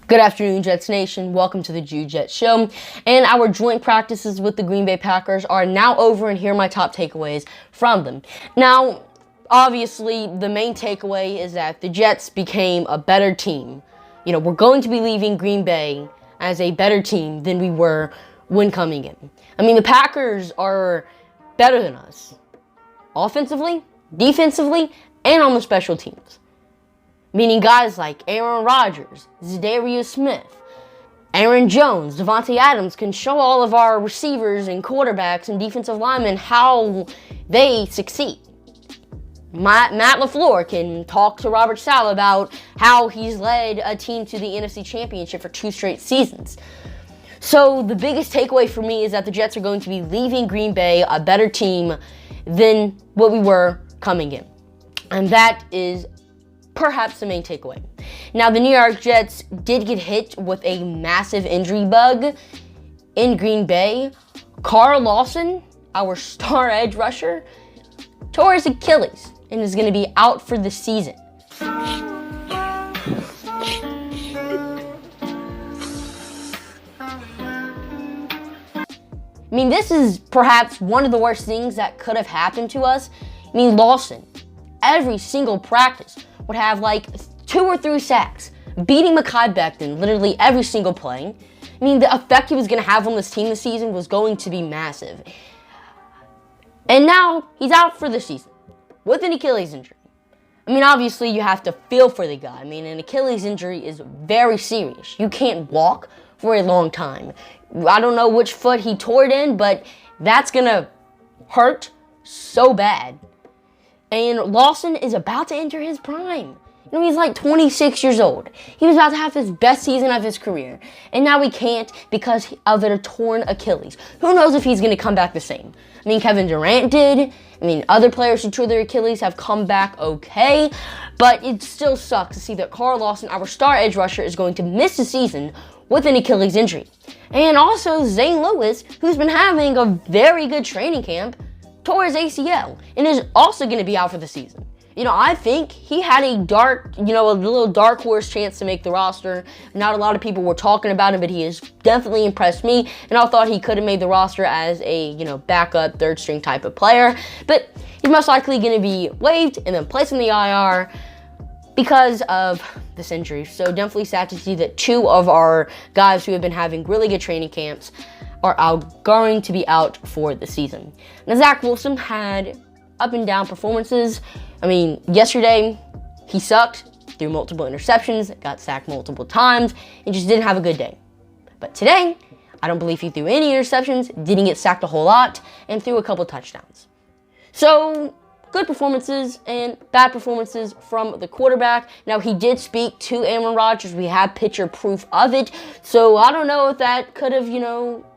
Good afternoon, Jets Nation. Welcome to the Jew Jets Show. And our joint practices with the Green Bay Packers are now over, and here are my top takeaways from them. Now, obviously, the main takeaway is that the Jets became a better team. We're going to be leaving Green Bay as a better team than we were when coming in. The Packers are better than us. Offensively, defensively, and on the special teams. Meaning guys like Aaron Rodgers, Zadarius Smith, Aaron Jones, Devontae Adams can show all of our receivers and quarterbacks and defensive linemen how they succeed. Matt LaFleur can talk to Robert Saleh about how he's led a team to the NFC Championship for 2 straight seasons. So the biggest takeaway for me is that the Jets are going to be leaving Green Bay a better team than what we were coming in. And that is perhaps the main takeaway. Now, the New York Jets did get hit with a massive injury bug in Green Bay. Carl Lawson, our star edge rusher, tore his Achilles and is going to be out for the season. This is perhaps one of the worst things that could have happened to us. Lawson, every single practice, would have like 2 or 3 sacks, beating Mekhi Becton literally every single play. The effect he was going to have on this team this season was going to be massive. And now he's out for the season with an Achilles injury. Obviously you have to feel for the guy. An Achilles injury is very serious. You can't walk for a long time. I don't know which foot he tore it in, but that's going to hurt so bad. And Lawson is about to enter his prime. He's like 26 years old. He was about to have his best season of his career. And now he can't because of a torn Achilles. Who knows if he's going to come back the same? Kevin Durant did. Other players who tore their Achilles have come back okay. But it still sucks to see that Carl Lawson, our star edge rusher, is going to miss the season with an Achilles injury. And also Zane Lewis, who's been having a very good training camp, tore his ACL and is also going to be out for the season. I think he had a little dark horse chance to make the roster. Not a lot of people were talking about him, but he has definitely impressed me, and I thought he could have made the roster as a, backup, third string type of player. But he's most likely going to be waived and then placed in the IR because of this injury. So definitely sad to see that 2 of our guys who have been having really good training camps are going to be out for the season. Now, Zach Wilson had up and down performances. Yesterday, he sucked, threw multiple interceptions, got sacked multiple times, and just didn't have a good day. But today, I don't believe he threw any interceptions, didn't get sacked a whole lot, and threw a couple touchdowns. So, good performances and bad performances from the quarterback. Now, he did speak to Aaron Rodgers. We have picture proof of it. So, I don't know if that could have,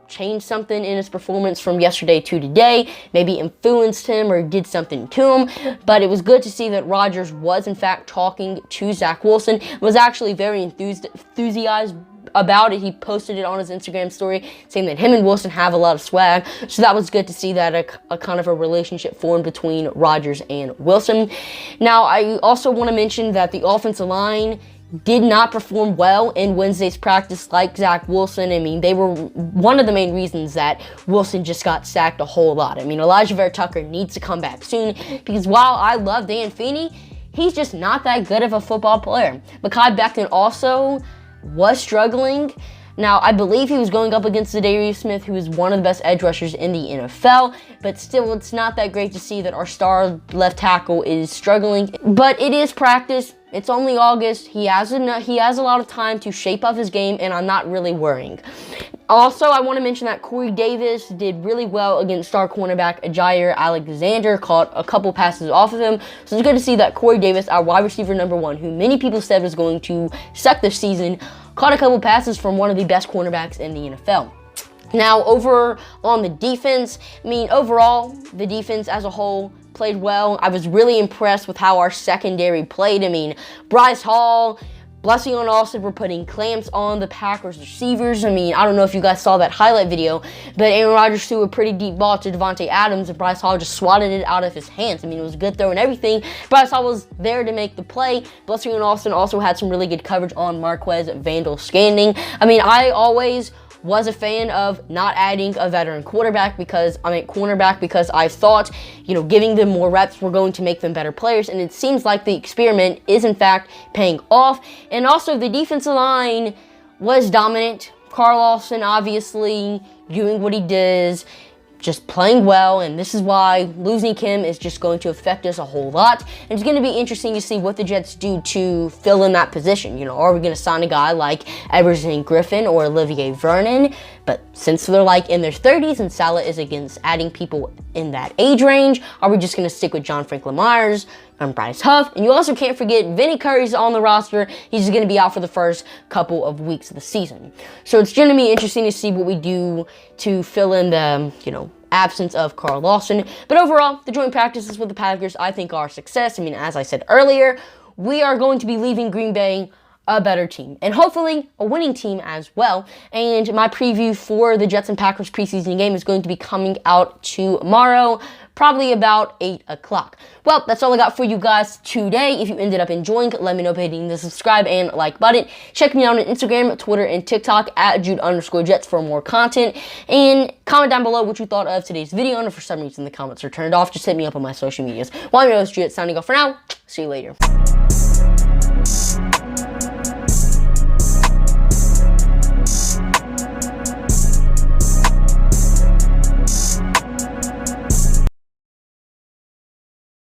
changed something in his performance from yesterday to today, maybe influenced him or did something to him, but it was good to see that Rodgers was in fact talking to Zach Wilson, was actually very enthusiastic about it. He posted it on his Instagram story saying that him and Wilson have a lot of swag, so that was good to see that a kind of a relationship formed between Rodgers and Wilson. Now, I also want to mention that the offensive line did not perform well in Wednesday's practice like Zach Wilson. They were one of the main reasons that Wilson just got sacked a whole lot. Elijah Vera Tucker needs to come back soon because while I love Dan Feeney, he's just not that good of a football player. Mekhi Becton also was struggling. Now, I believe he was going up against Zadarius Smith, who is one of the best edge rushers in the NFL, but still, it's not that great to see that our star left tackle is struggling. But it is practice. It's only August. He has a lot of time to shape up his game, and I'm not really worrying. Also, I want to mention that Corey Davis did really well against star cornerback Jair Alexander, caught a couple passes off of him. So it's good to see that Corey Davis, our wide receiver number 1, who many people said was going to suck this season, caught a couple passes from one of the best cornerbacks in the NFL. Now, over on the defense, overall, the defense as a whole played well. I was really impressed with how our secondary played. Bryce Hall, Blessing and Austin were putting clamps on the Packers receivers. I mean, I don't know if you guys saw that highlight video, but Aaron Rodgers threw a pretty deep ball to Devontae Adams, and Bryce Hall just swatted it out of his hands. I mean, it was a good throw and everything. Bryce Hall was there to make the play. Blessing and Austin also had some really good coverage on Marquez Vandal-Scanning. I mean, I always was a fan of not adding a veteran cornerback because I thought, giving them more reps were going to make them better players, and it seems like the experiment is in fact paying off. And also the defensive line was dominant. Carl Lawson obviously doing what he does, just playing well, and this is why losing Kim is just going to affect us a whole lot. And it's going to be interesting to see what the Jets do to fill in that position. Are we going to sign a guy like Everson Griffin or Olivier Vernon? But since they're like in their 30s and Saleh is against adding people in that age range, are we just going to stick with John Franklin Myers and Bryce Huff? And you also can't forget Vinny Curry's on the roster. He's going to be out for the first couple of weeks of the season. So it's going to be interesting to see what we do to fill in the, absence of Carl Lawson. But overall, the joint practices with the Packers, I think, are a success. I mean, as I said earlier, we are going to be leaving Green Bay a better team, and hopefully a winning team as well. And my preview for the Jets and Packers preseason game is going to be coming out tomorrow, probably about 8 o'clock. Well, that's all I got for you guys today. If you ended up enjoying, let me know by hitting the subscribe and like button. Check me out on Instagram, Twitter, and TikTok at Jude_Jets for more content. And comment down below what you thought of today's video. And if for some reason the comments are turned off, just hit me up on my social medias. Well, I'm your host, Jude, signing off for now. See you later.